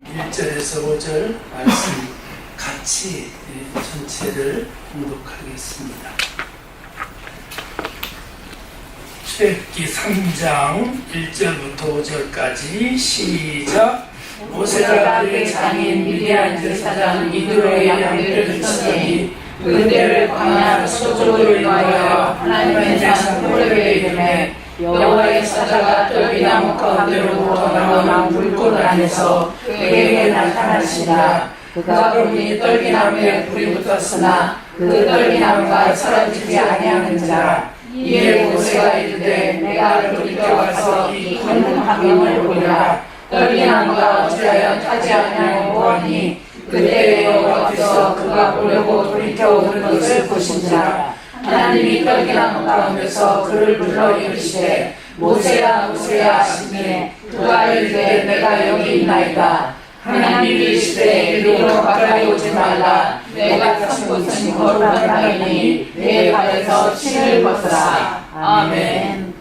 1절에서 5절 말씀 같이 전체를 공독하겠습니다. 출애굽기 3장 1절부터 5절까지 시작. 모세가 그의 장인 미디안 제사장 이드로의 양들을 쳤더니 그들을 광야 서쪽으로 인하여 하나님의 산 호렙에 이르매 여호와의 사자가 떨기나무 가운데로부터 나오는 불꽃 안에서 그에게 나타나시니라. 그가 보니 떨기나무에 불이 붙었으나 그 떨기나무가 사라지지 아니하는지라. 이에 모세가 이르되 내가 돌이켜가서 이 큰 광명을 보리라. 떨기나무가 어찌하여 타지 아니하고 하니 그때에 여호와께서 그가 보려고 돌이켜 오는 것을 보신지라. 하나님이 떨기나무 가운데서 그를 불러 이르시되 모세야 모세야 하시니 그가 이르되 내가 여기 있나이다. 하나님이 이르시되 이리로 가까이 오지 말라. 내가 선 곳은 거룩한 땅이니 내 발에서 신을 벗으라. 아멘.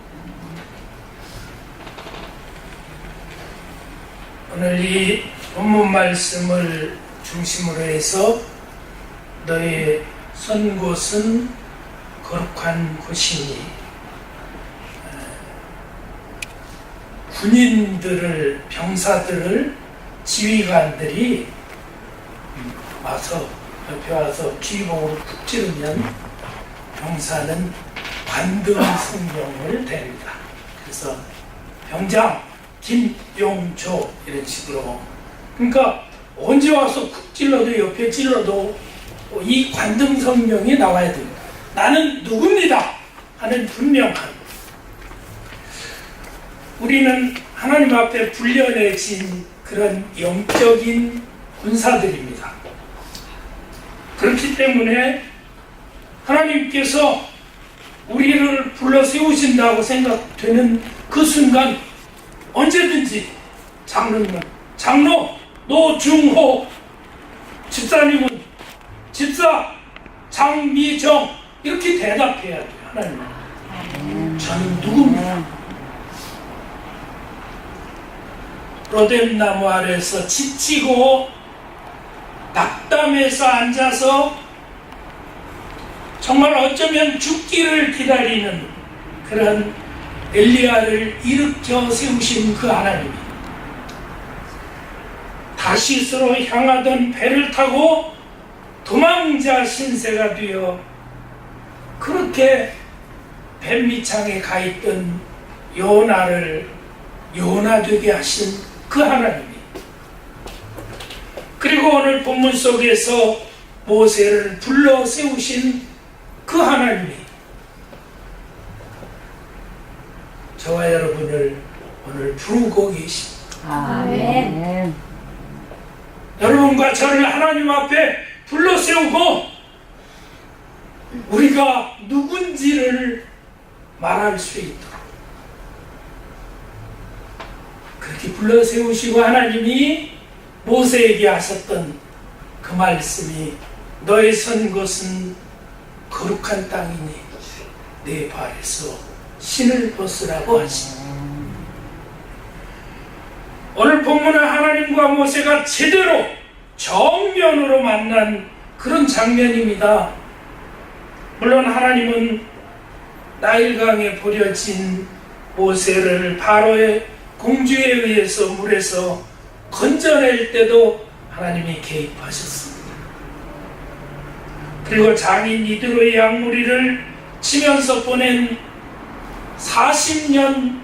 오늘 이 본문 말씀을 중심으로 해서 너의 선 곳은 거룩한 곳이니 군인들을 병사들을 지휘관들이 와서 옆에 와서 주의봉으로 푹 찌르면 병사는 관등성경을 댑니다. 그래서 병장 김용조 이런 식으로, 그러니까 언제 와서 쿡 찔러도 옆에 찔러도 이 관등성경이 나와야 됩니다. 나는 누굽니다 하는 분명한, 우리는 하나님 앞에 불려내진 그런 영적인 군사들입니다. 그렇기 때문에 하나님께서 우리를 불러 세우신다고 생각되는 그 순간 언제든지 장로, 노중호, 집사님은 집사 장미정 이렇게 대답해야 돼요. 하나님, 저는 누굽니다. 로뎀나무 아래서 지치고 낙담해서 앉아서 정말 어쩌면 죽기를 기다리는 그런 엘리야를 일으켜 세우신 그 하나님이 다시스로 향하던 배를 타고 도망자 신세가 되어 그렇게 뱀밑창에 가 있던 요나를 요나되게 하신 그 하나님이, 그리고 오늘 본문 속에서 모세를 불러 세우신 그 하나님이 저와 여러분을 오늘 부르고 계십니다. 아멘. 여러분과 저를 하나님 앞에 불러 세우고 우리가 누군지를 말할 수 있도록 그렇게 불러 세우시고 하나님이 모세에게 하셨던 그 말씀이 너의 선 곳은 거룩한 땅이니 내 발에서 신을 벗으라고 하십니다. 오늘 본문은 하나님과 모세가 제대로 정면으로 만난 그런 장면입니다. 물론 하나님은 나일강에 버려진 모세를 바로의 공주에 의해서 물에서 건져낼 때도 하나님이 개입하셨습니다. 그리고 장인 이드로의 양무리를 치면서 보낸 40년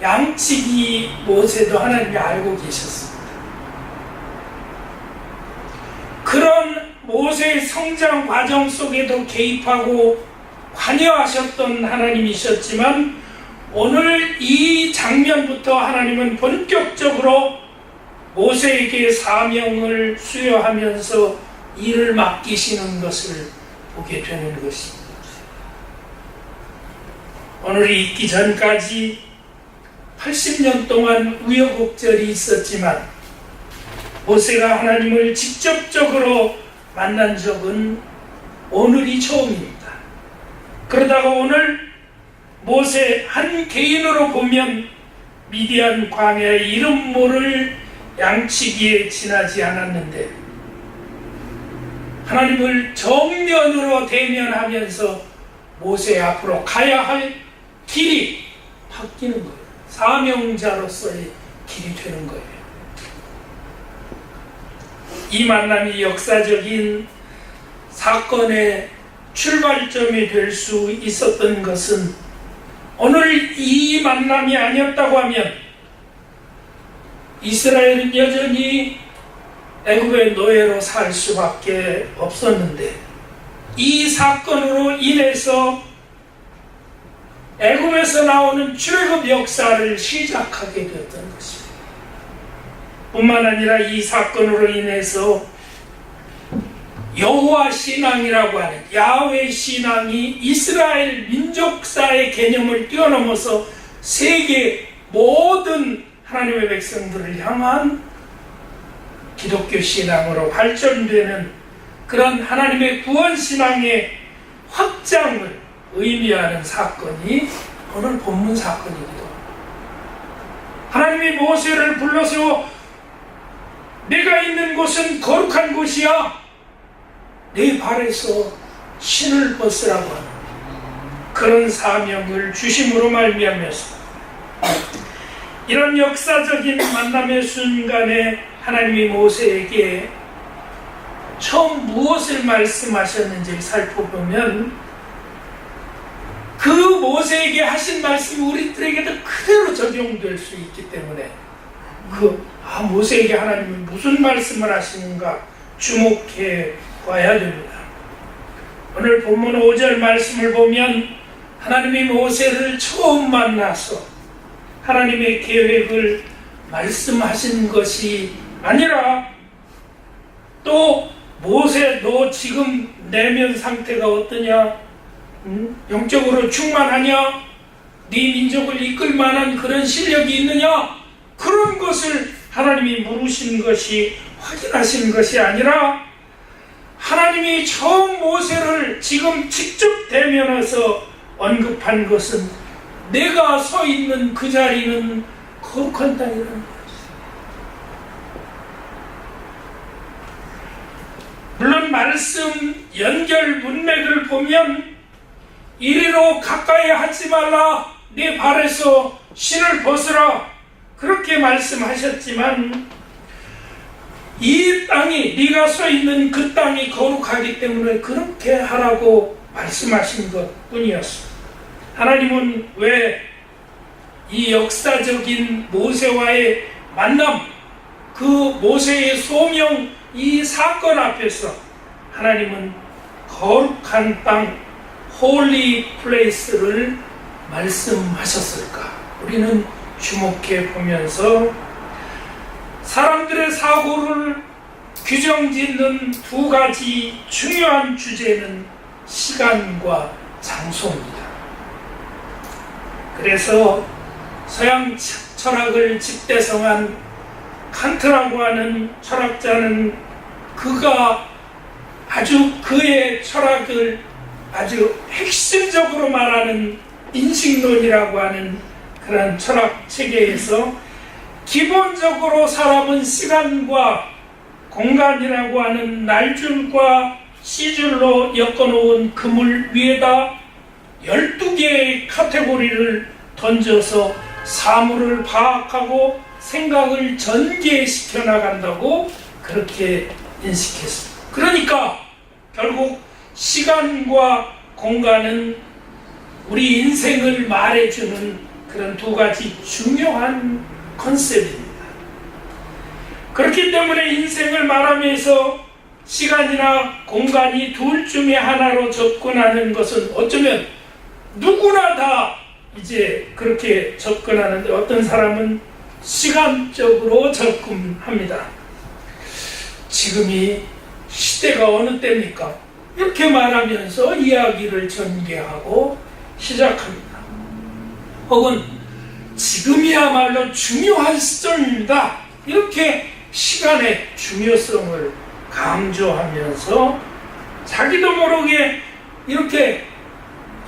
양치기 모세도 하나님이 알고 계셨습니다. 그런 모세의 성장 과정 속에도 개입하고 관여하셨던 하나님이셨지만 오늘 이 장면부터 하나님은 본격적으로 모세에게 사명을 수여하면서 일을 맡기시는 것을 보게 되는 것입니다. 오늘이 있기 전까지 80년 동안 우여곡절이 있었지만 모세가 하나님을 직접적으로 만난 적은 오늘이 처음입니다. 그러다가 오늘 모세 한 개인으로 보면 미디안 광야의 이름 모를 양치기에 지나지 않았는데 하나님을 정면으로 대면하면서 모세 앞으로 가야 할 길이 바뀌는 거예요. 사명자로서의 길이 되는 거예요. 이 만남이 역사적인 사건의 출발점이 될 수 있었던 것은 오늘 이 만남이 아니었다고 하면 이스라엘은 여전히 애굽의 노예로 살 수밖에 없었는데 이 사건으로 인해서 애굽에서 나오는 출애굽 역사를 시작하게 되었던 것입니다. 뿐만 아니라 이 사건으로 인해서 여호와 신앙이라고 하는 야훼 신앙이 이스라엘 민족사의 개념을 뛰어넘어서 세계 모든 하나님의 백성들을 향한 기독교 신앙으로 발전되는 그런 하나님의 구원 신앙의 확장을 의미하는 사건이 오늘 본문 사건이기도 합니다. 하나님이 모세를 불러서 내가 있는 곳은 거룩한 곳이야. 내 발에서 신을 벗으라고 하는 그런 사명을 주심으로 말미암아서 이런 역사적인 만남의 순간에 하나님이 모세에게 처음 무엇을 말씀하셨는지 살펴보면 그 모세에게 하신 말씀이 우리들에게도 그대로 적용될 수 있기 때문에 모세에게 하나님이 무슨 말씀을 하시는가 주목해 봐야 됩니다. 오늘 본문 5절 말씀을 보면 하나님이 모세를 처음 만나서 하나님의 계획을 말씀하신 것이 아니라 또 모세 너 지금 내면 상태가 어떠냐? 영적으로 충만하냐? 네 민족을 이끌 만한 그런 실력이 있느냐? 그런 것을 하나님이 물으신 것이 확인하신 것이 아니라 하나님이 처음 모세를 지금 직접 대면해서 언급한 것은 내가 서 있는 그 자리는 거룩한 땅이라는 거지. 물론 말씀 연결 문맥을 보면 이리로 가까이 하지 말라 네 발에서 신을 벗으라 그렇게 말씀하셨지만 이 땅이 네가 서 있는 그 땅이 거룩하기 때문에 그렇게 하라고 말씀하신 것뿐이었습니다. 하나님은 왜 이 역사적인 모세와의 만남, 그 모세의 소명, 이 사건 앞에서 하나님은 거룩한 땅, 홀리 플레이스를 말씀하셨을까? 우리는 주목해 보면서 사람들의 사고를 규정짓는 두 가지 중요한 주제는 시간과 장소입니다. 그래서 서양 철학을 집대성한 칸트라고 하는 철학자는 그가 아주 그의 철학을 아주 핵심적으로 말하는 인식론이라고 하는 그런 철학 체계에서 기본적으로 사람은 시간과 공간이라고 하는 날줄과 시줄로 엮어놓은 그물 위에다 12개의 카테고리를 던져서 사물을 파악하고 생각을 전개시켜 나간다고 그렇게 인식했습니다. 그러니까 결국 시간과 공간은 우리 인생을 말해주는 그런 두 가지 중요한 컨셉입니다. 그렇기 때문에 인생을 말하면서 시간이나 공간이 둘 중에 하나로 접근하는 것은 어쩌면 누구나 다 이제 그렇게 접근하는데 어떤 사람은 시간적으로 접근합니다. 지금이 시대가 어느 때입니까? 이렇게 말하면서 이야기를 전개하고 시작합니다. 혹은 지금이야말로 중요한 시점입니다. 이렇게 시간의 중요성을 강조하면서 자기도 모르게 이렇게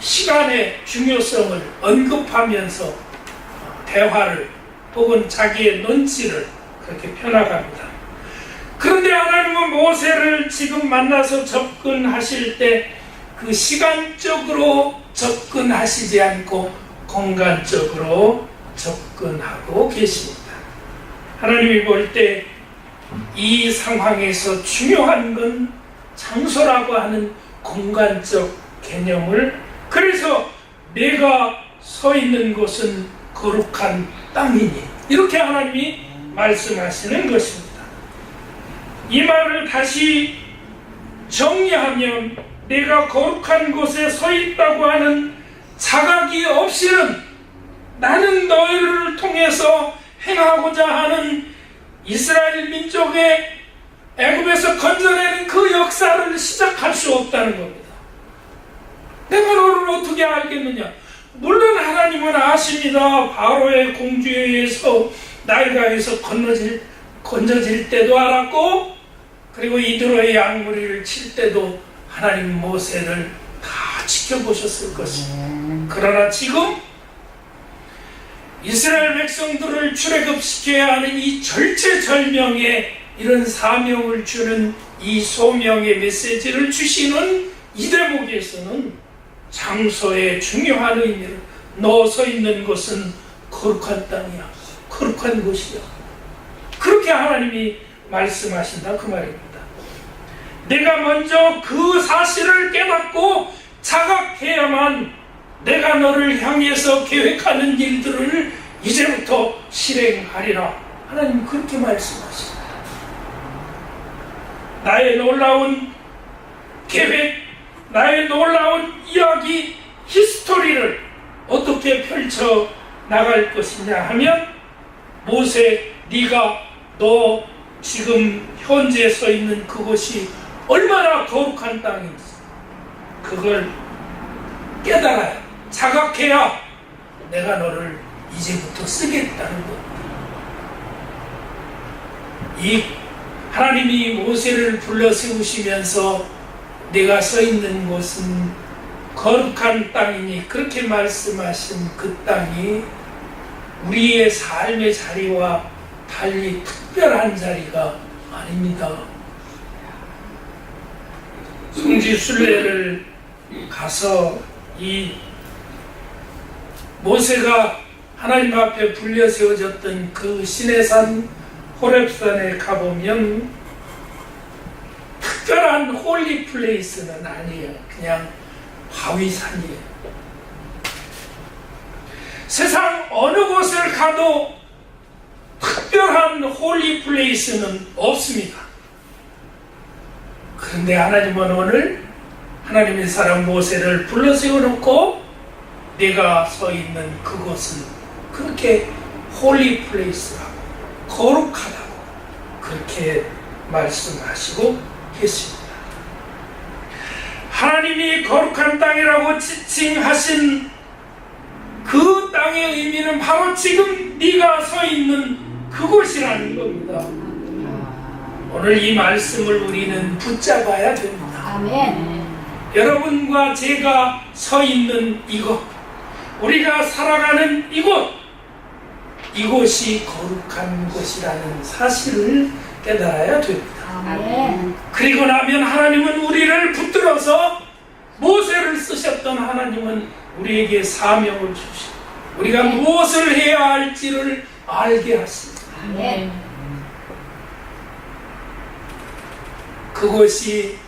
시간의 중요성을 언급하면서 대화를 혹은 자기의 논지를 그렇게 펴나갑니다. 그런데 하나님은 모세를 지금 만나서 접근하실 때 그 시간적으로 접근하시지 않고 공간적으로 접근하고 계십니다. 하나님이 볼 때 이 상황에서 중요한 건 장소라고 하는 공간적 개념을, 그래서 내가 서 있는 곳은 거룩한 땅이니, 이렇게 하나님이 말씀하시는 것입니다. 이 말을 다시 정리하면 내가 거룩한 곳에 서 있다고 하는 자각이 없이는 나는 너희를 통해서 행하고자 하는 이스라엘 민족의 애굽에서 건져내는 그 역사를 시작할 수 없다는 겁니다. 내가 너를 어떻게 알겠느냐? 물론 하나님은 아십니다. 바로의 공주에 의해서 나일강에서 건져질 때도 알았고, 그리고 이드로의 양무리를 칠 때도 하나님 모세를 다 지켜보셨을 것입니다. 그러나 지금 이스라엘 백성들을 출애굽시켜야 하는 이 절체절명의 이런 사명을 주는 이 소명의 메시지를 주시는 이 대목에서는 장소의 중요한 의미를, 너 서 있는 곳은 거룩한 땅이야, 거룩한 곳이야, 그렇게 하나님이 말씀하신다 그 말입니다. 내가 먼저 그 사실을 깨닫고 자각해야만 내가 너를 향해서 계획하는 일들을 이제부터 실행하리라. 하나님 그렇게 말씀하십니다. 나의 놀라운 계획, 나의 놀라운 이야기, 히스토리를 어떻게 펼쳐 나갈 것이냐 하면, 모세, 네가 너 지금 현재 서 있는 그곳이 얼마나 거룩한 땅인지 그걸 깨달아야, 자각해야 내가 너를 이제부터 쓰겠다는 것. 이 하나님이 모세를 불러 세우시면서 내가 서 있는 곳은 거룩한 땅이니, 그렇게 말씀하신 그 땅이 우리의 삶의 자리와 달리 특별한 자리가 아닙니다. 성지 순례를 가서 이 모세가 하나님 앞에 불려 세워졌던 그 시내산 호렙산에 가보면 특별한 홀리 플레이스는 아니에요. 그냥 바위산이에요. 세상 어느 곳을 가도 특별한 홀리 플레이스는 없습니다. 그런데 하나님은 오늘 하나님의 사람 모세를 불러 세워놓고 내가 서 있는 그곳은 그렇게 홀리 플레이스라고, 거룩하다고 그렇게 말씀하시고 계십니다. 하나님이 거룩한 땅이라고 지칭하신 그 땅의 의미는 바로 지금 네가 서 있는 그곳이라는 겁니다. 오늘 이 말씀을 우리는 붙잡아야 됩니다. 아멘. 여러분과 제가 서 있는 이곳, 우리가 살아가는 이곳이 거룩한 곳이라는 사실을 깨달아야 됩니다. 아멘. 그리고 나면 하나님은 우리를 붙들어서, 모세를 쓰셨던 하나님은 우리에게 사명을 주시고 우리가 무엇을 해야 할지를 알게 하십니다. 아멘. 그곳이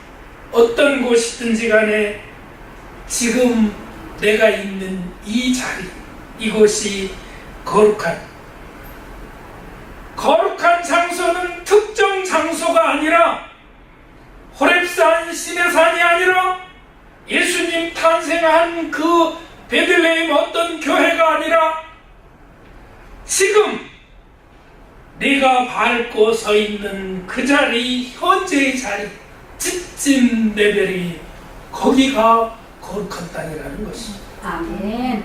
어떤 곳이든지 간에 지금 내가 있는 이 자리, 이곳이 거룩한 장소는 특정 장소가 아니라, 호렙산 시내산이 아니라, 예수님 탄생한 그 베들레헴 어떤 교회가 아니라, 지금 네가 밟고 서 있는 그 자리, 현재의 자리, 지친 레벨이 거기가 거룩한 땅이라는 것입니다. 아멘.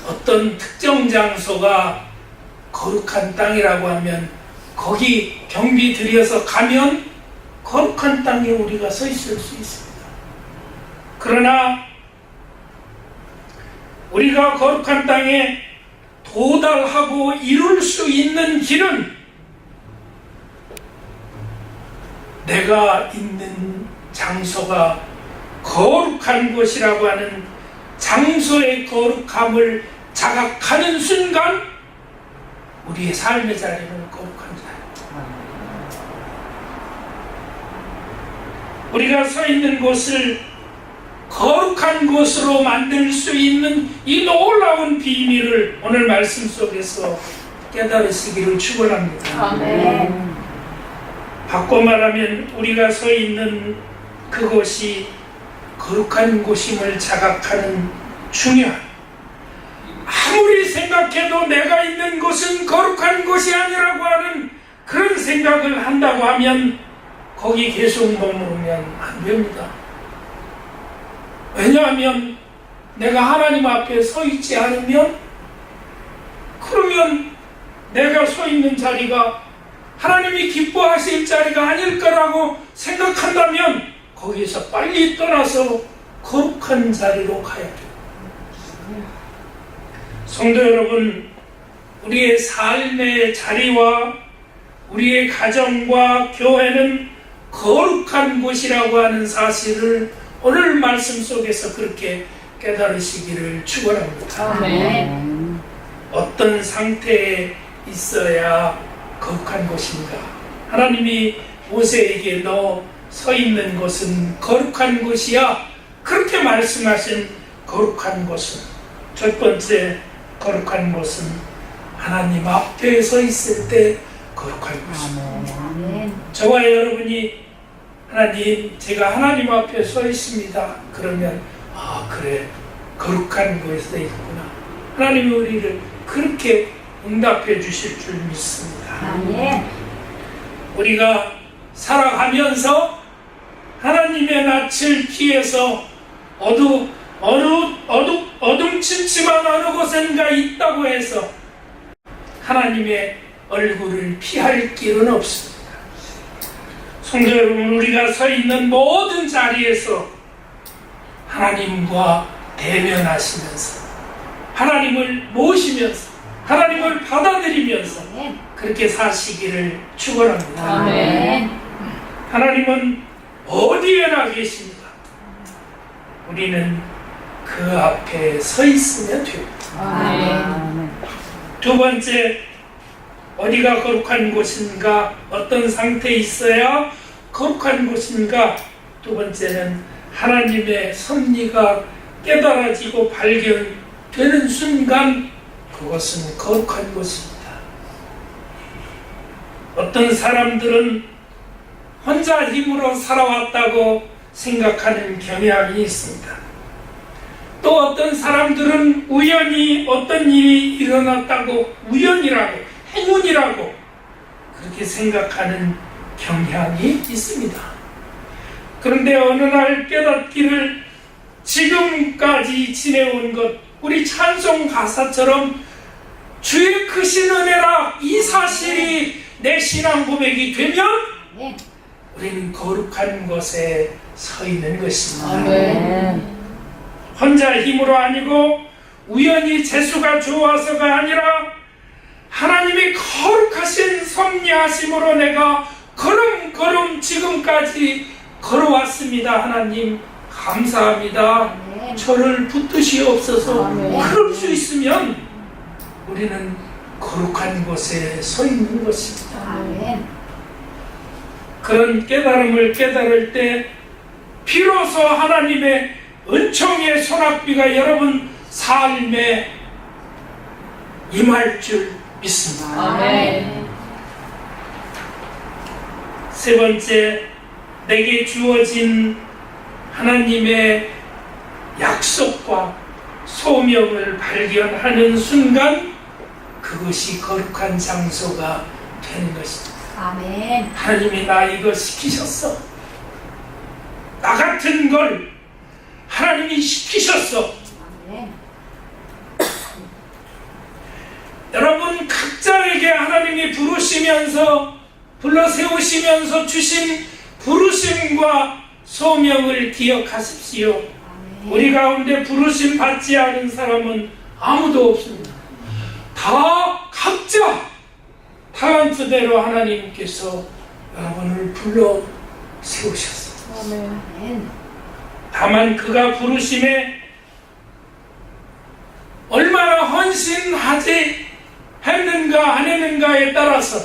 어떤 특정 장소가 거룩한 땅이라고 하면 거기 경비 들여서 가면 거룩한 땅에 우리가 서 있을 수 있습니다. 그러나 우리가 거룩한 땅에 도달하고 이룰 수 있는 길은 내가 있는 장소가 거룩한 곳이라고 하는 장소의 거룩함을 자각하는 순간 우리의 삶의 자리는 거룩한 자리. 우리가 서 있는 곳을 거룩한 곳으로 만들 수 있는 이 놀라운 비밀을 오늘 말씀 속에서 깨달으시기를 축원합니다. 아멘. 바꿔 말하면 우리가 서 있는 그곳이 거룩한 곳임을 자각하는 중요한, 아무리 생각해도 내가 있는 곳은 거룩한 곳이 아니라고 하는 그런 생각을 한다고 하면 거기 계속 머무르면 안 됩니다. 왜냐하면 내가 하나님 앞에 서 있지 않으면, 그러면 내가 서 있는 자리가 하나님이 기뻐하실 자리가 아닐 거라고 생각한다면 거기에서 빨리 떠나서 거룩한 자리로 가야 돼요. 성도 여러분, 우리의 삶의 자리와 우리의 가정과 교회는 거룩한 곳이라고 하는 사실을 오늘 말씀 속에서 그렇게 깨달으시기를 축원합니다. 아멘. 어떤 상태에 있어야 거룩한 곳인가? 하나님이 모세에게 너 서 있는 곳은 거룩한 곳이야, 그렇게 말씀하신 거룩한 곳은, 첫 번째 거룩한 곳은 하나님 앞에 서 있을 때 거룩한 곳입니다. 아멘. 저와 여러분이 하나님, 제가 하나님 앞에 서 있습니다. 그러면 그래, 거룩한 곳에 있구나. 하나님이 우리를 그렇게 응답해 주실 줄 믿습니다. 아멘. 우리가 살아가면서 하나님의 낯을 피해서 어둠침침한 어느 곳인가 있다고 해서 하나님의 얼굴을 피할 길은 없습니다. 성도 여러분, 우리가 서 있는 모든 자리에서 하나님과 대면하시면서, 하나님을 모시면서, 하나님을 받아들이면서 그렇게 사시기를 축원합니다. 아멘. 하나님은 어디에나 계십니다. 우리는 그 앞에 서 있으면 됩니다. 아멘. 두 번째, 어디가 거룩한 곳인가? 어떤 상태에 있어야 거룩한 곳인가? 두 번째는 하나님의 섭리가 깨달아지고 발견되는 순간 그것은 거룩한 곳입니다. 어떤 사람들은 혼자 힘으로 살아왔다고 생각하는 경향이 있습니다. 또 어떤 사람들은 우연히 어떤 일이 일어났다고, 우연이라고, 행운이라고 그렇게 생각하는 경향이 있습니다. 그런데 어느 날 깨닫기를, 지금까지 지내온 것, 우리 찬송 가사처럼 주의 크신 은혜라, 이 사실이 내 신앙 고백이 되면 우리는 거룩한 곳에 서 있는 것입니다. 아멘. 혼자 힘으로 아니고 우연히 재수가 좋아서가 아니라 하나님의 거룩하신 섭리하심으로 내가 걸음걸음 지금까지 걸어왔습니다. 하나님 감사합니다. 저를 붙드시옵소서. 그럴 수 있으면 우리는 거룩한 곳에 서 있는 것입니다. 아멘. 그런 깨달음을 깨달을 때 비로소 하나님의 은총의 소낙비가 여러분 삶에 임할 줄 믿습니다. 아멘. 세 번째, 내게 주어진 하나님의 약속과 소명을 발견하는 순간 그것이 거룩한 장소가 되는 것입니다. 아멘. 하나님이 나 이거 시키셨어. 나 같은 걸 하나님이 시키셨어. 아멘. 여러분 각자에게 하나님이 불러 세우시면서 주신 부르심과 소명을 기억하십시오. 우리 가운데 부르심 받지 않은 사람은 아무도 없습니다. 다 각자 탈란트대로 하나님께서 여러분을 불러 세우셨어요. 아멘. 다만 그가 부르심에 얼마나 헌신하지 했는가 안 했는가에 따라서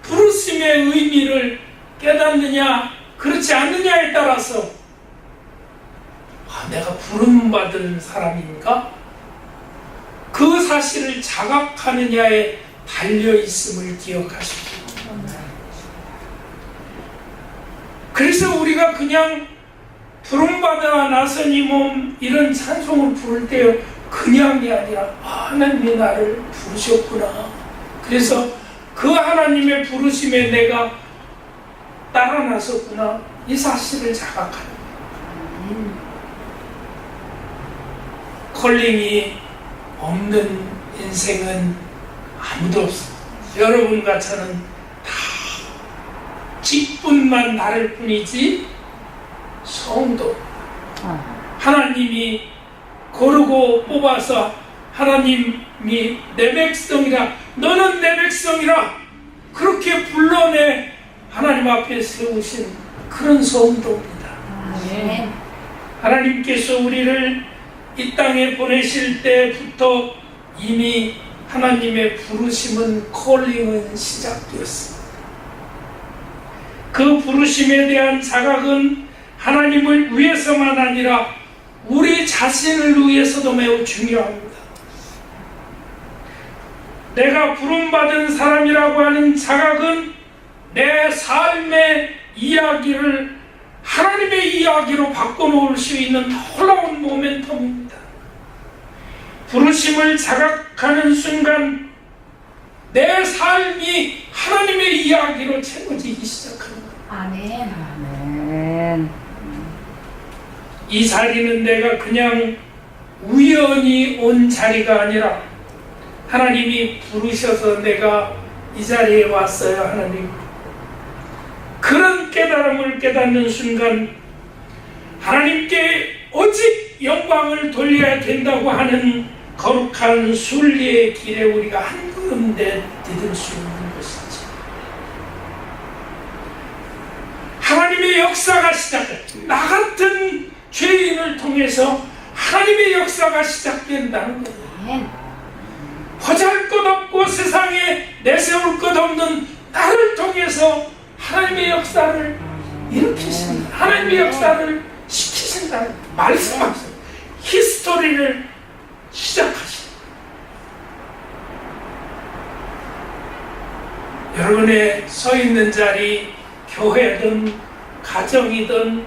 부르심의 의미를 깨닫느냐 그렇지 않느냐에 따라서 내가 부름받은 사람인가? 그 사실을 자각하느냐에 달려있음을 기억하십시오. 그래서 우리가 그냥 부름받아 나서니 몸 이런 찬송을 부를 때요 그냥이 아니라 하나님이 나를 부르셨구나. 그래서 그 하나님의 부르심에 내가 따라 나섰구나. 이 사실을 자각하는 컬링이 없는 인생은 아무도 없습니다. 여러분과 저는 다 직분만 다를 뿐이지 성도 하나님이 고르고 뽑아서 하나님이 내 백성이라 너는 내 백성이라 그렇게 불러내 하나님 앞에 세우신 그런 성도입니다. 아멘. 하나님께서 우리를 이 땅에 보내실 때부터 이미 하나님의 부르심은 콜링은 시작되었습니다. 그 부르심에 대한 자각은 하나님을 위해서만 아니라 우리 자신을 위해서도 매우 중요합니다. 내가 부름받은 사람이라고 하는 자각은 내 삶의 이야기를 하나님의 이야기로 바꿔놓을 수 있는 놀라운 모멘텀입니다. 부르심을 자각하는 순간 내 삶이 하나님의 이야기로 채워지기 시작합니다. 아멘. 아멘. 이 자리는 내가 그냥 우연히 온 자리가 아니라 하나님이 부르셔서 내가 이 자리에 왔어요. 하나님 그런 깨달음을 깨닫는 순간 하나님께 오직 영광을 돌려야 된다고 하는 거룩한 순리의 길에 우리가 한 걸음 내디딜 수 있는 것이지. 하나님의 역사가 시작돼. 나 같은 죄인을 통해서 하나님의 역사가 시작된다는 거예요. 아멘. 보잘것없고 세상에 내세울 것 없는 나를 통해서 하나님의 역사를 일으키신다. 하나님의 역사를 시키신다. 말씀하세요. 히스토리를 시작하신다. 여러분의 서 있는 자리, 교회든 가정이든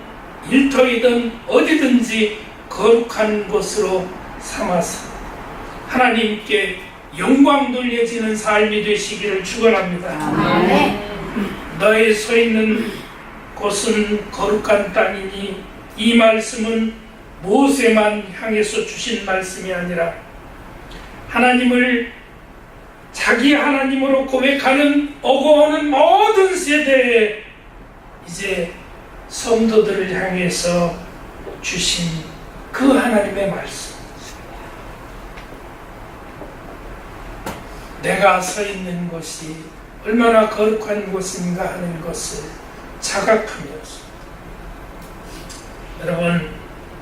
일터이든 어디든지 거룩한 곳으로 삼아서 하나님께 영광 돌려지는 삶이 되시기를 축원합니다. 아멘. 너의 서 있는 곳은 거룩한 땅이니 이 말씀은 모세만 향해서 주신 말씀이 아니라 하나님을 자기 하나님으로 고백하는 오고오는 모든 세대에 이제 성도들을 향해서 주신 그 하나님의 말씀. 내가 서 있는 곳이 얼마나 거룩한 곳인가 하는 것을 자각하면서 여러분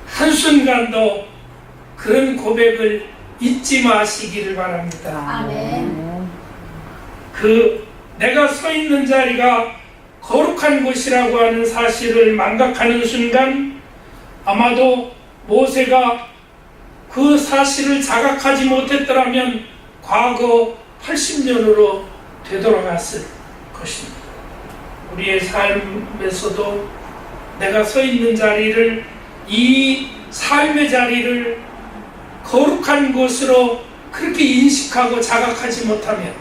한순간도 그런 고백을 잊지 마시기를 바랍니다. 아멘. 그 내가 서 있는 자리가 거룩한 곳이라고 하는 사실을 망각하는 순간 아마도 모세가 그 사실을 자각하지 못했더라면 과거 80년으로 되돌아갔을 것입니다. 우리의 삶에서도 내가 서 있는 자리를 이 삶의 자리를 거룩한 곳으로 그렇게 인식하고 자각하지 못하면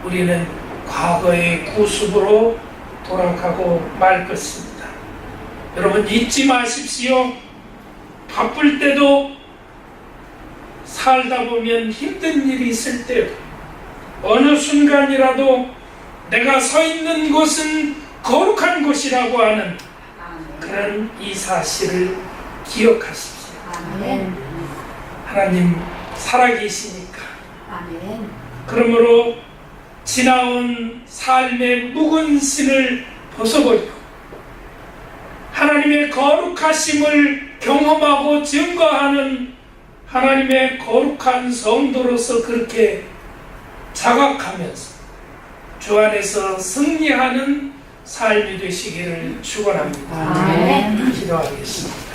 우리는 과거의 구습으로 돌아가고 말 것입니다. 여러분 잊지 마십시오. 바쁠 때도 살다 보면 힘든 일이 있을 때도 어느 순간이라도 내가 서 있는 곳은 거룩한 곳이라고 하는 그런 이 사실을 기억하십시오. 아멘. 하나님 살아계시니까. 아멘. 그러므로 지나온 삶의 묵은 신을 벗어버리고 하나님의 거룩하심을 경험하고 증거하는 하나님의 거룩한 성도로서 그렇게 자각하면서 주 안에서 승리하는 삶이 되시기를 축원합니다. 아멘. 기도하겠습니다.